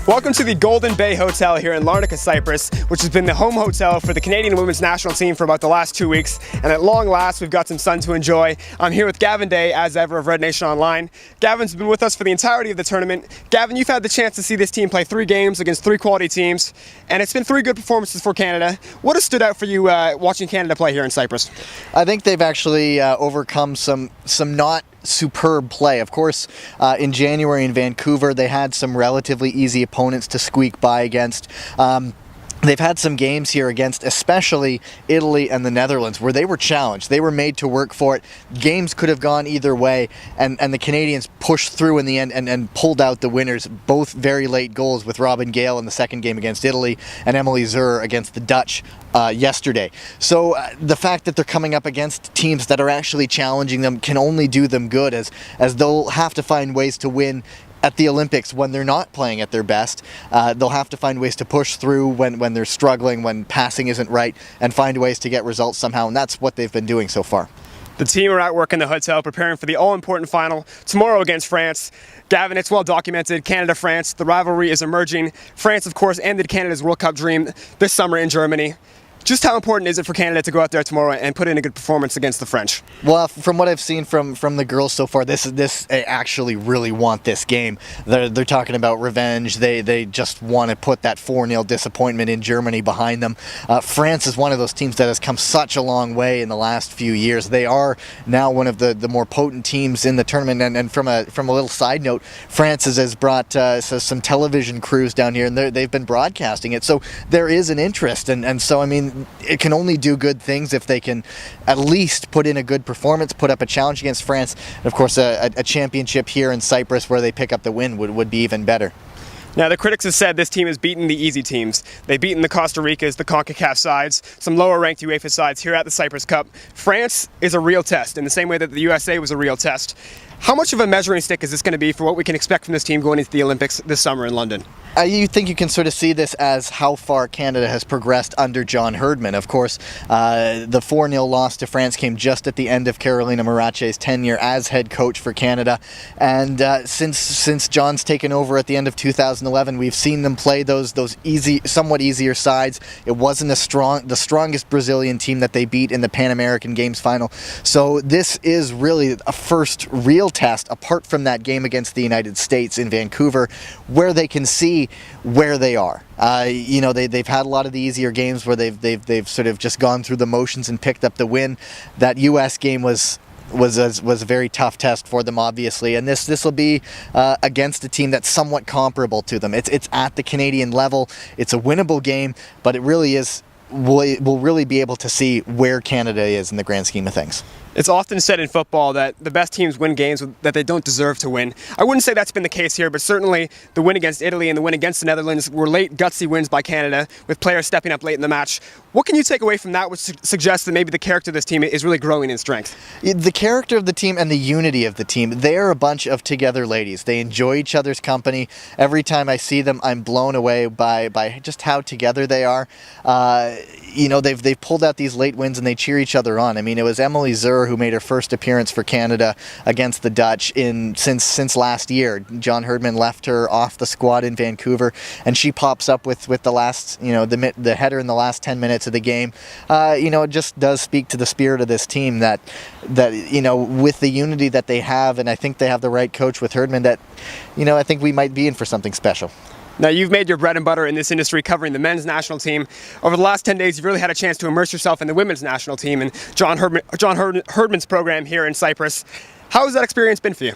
Welcome to the Golden Bay Hotel here in Larnaca, Cyprus, which has been the home hotel for the Canadian women's national team for about the last 2 weeks. And at long last, we've got some sun to enjoy. I'm here with Gavin Day, as ever, of Red Nation Online. Gavin's been with us for the entirety of the tournament. Gavin, you've had the chance to see this team play 3 games against 3 quality teams, and it's been 3 good performances for Canada. What has stood out for you watching Canada play here in Cyprus? I think they've actually overcome some not superb play. Of course, in January in Vancouver, they had some relatively easy opponents to squeak by against. They've had some games here against especially Italy and the Netherlands where they were challenged. They were made to work for it. Games could have gone either way, and the Canadians pushed through in the end and pulled out the winners. Both very late goals with Robin Gale in the second game against Italy and Emily Zur against the Dutch yesterday. So the fact that they're coming up against teams that are actually challenging them can only do them good, as they'll have to find ways to win at the Olympics when they're not playing at their best. They'll have to find ways to push through when they're struggling, when passing isn't right, and find ways to get results somehow, and that's what they've been doing so far. The team are at work in the hotel preparing for the all-important final tomorrow against France. Gavin, it's well documented, Canada-France, the rivalry is emerging. France, of course, ended Canada's World Cup dream this summer in Germany. Just how important is it for Canada to go out there tomorrow and put in a good performance against the French? Well, from what I've seen from the girls so far, this actually really want this game. They're talking about revenge. They just want to put that 4-0 disappointment in Germany behind them. France is one of those teams that has come such a long way in the last few years. They are now one of the more potent teams in the tournament. And from a little side note, France has brought some television crews down here, and they've been broadcasting it. So there is an interest, and so I mean, it can only do good things if they can at least put in a good performance, put up a challenge against France. And of course, a championship here in Cyprus where they pick up the win would be even better. Now, the critics have said this team has beaten the easy teams. They've beaten the Costa Ricas, the CONCACAF sides, some lower-ranked UEFA sides here at the Cyprus Cup. France is a real test in the same way that the USA was a real test. How much of a measuring stick is this going to be for what we can expect from this team going into the Olympics this summer in London? You think you can sort of see this as how far Canada has progressed under John Herdman. Of course, the 4-0 loss to France came just at the end of Carolina Marache's tenure as head coach for Canada. And since John's taken over at the end of 2011, we've seen them play those easy, somewhat easier sides. It wasn't the strongest Brazilian team that they beat in the Pan American Games final. So this is really a first real test, apart from that game against the United States in Vancouver, where they can see where they are. They've had a lot of the easier games where they've sort of just gone through the motions and picked up the win. That U.S. game was a very tough test for them, obviously, and this will be against a team that's somewhat comparable to them. It's at the Canadian level. It's a winnable game, but it really is. We'll really be able to see where Canada is in the grand scheme of things. It's often said in football that the best teams win games that they don't deserve to win. I wouldn't say that's been the case here, but certainly the win against Italy and the win against the Netherlands were late, gutsy wins by Canada, with players stepping up late in the match. What can you take away from that, which suggests that maybe the character of this team is really growing in strength? The character of the team and the unity of the team. They are a bunch of together ladies. They enjoy each other's company. Every time I see them, I'm blown away by just how together they are. They've pulled out these late wins and they cheer each other on. I mean, it was Emily Zur who made her first appearance for Canada against the Dutch since last year. John Herdman left her off the squad in Vancouver, and she pops up with the last, the header in the last 10 minutes of the game. It just does speak to the spirit of this team that with the unity that they have, and I think they have the right coach with Herdman, that I think we might be in for something special. Now, you've made your bread and butter in this industry covering the men's national team. Over the last 10 days, you've really had a chance to immerse yourself in the women's national team and John Herdman's program here in Cyprus. How has that experience been for you?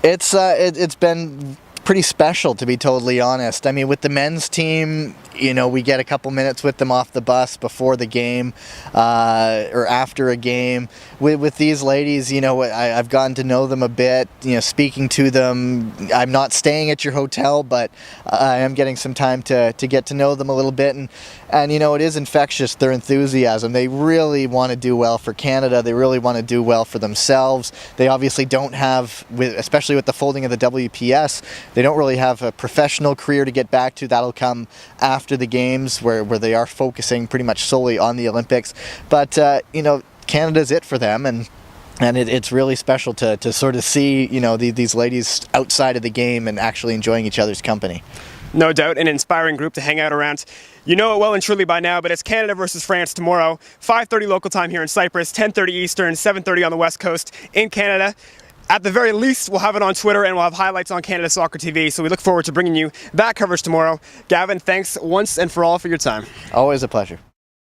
It's been pretty special, to be totally honest. I mean, with the men's team, we get a couple minutes with them off the bus before the game or after a game. With these ladies, I've gotten to know them a bit, speaking to them. I'm not staying at your hotel, but I am getting some time to get to know them a little bit. And it is infectious, their enthusiasm. They really want to do well for Canada. They really want to do well for themselves. They obviously don't have, especially with the folding of the WPS, they don't really have a professional career to get back to. That'll come after the games where they are focusing pretty much solely on the Olympics. But, Canada's it for them, and it's really special to sort of see, these ladies outside of the game and actually enjoying each other's company. No doubt, an inspiring group to hang out around. You know it well and truly by now, but it's Canada versus France tomorrow, 5:30 local time here in Cyprus, 10:30 Eastern, 7:30 on the West Coast in Canada. At the very least, we'll have it on Twitter and we'll have highlights on Canada Soccer TV, so we look forward to bringing you that coverage tomorrow. Gavin, thanks once and for all for your time. Always a pleasure.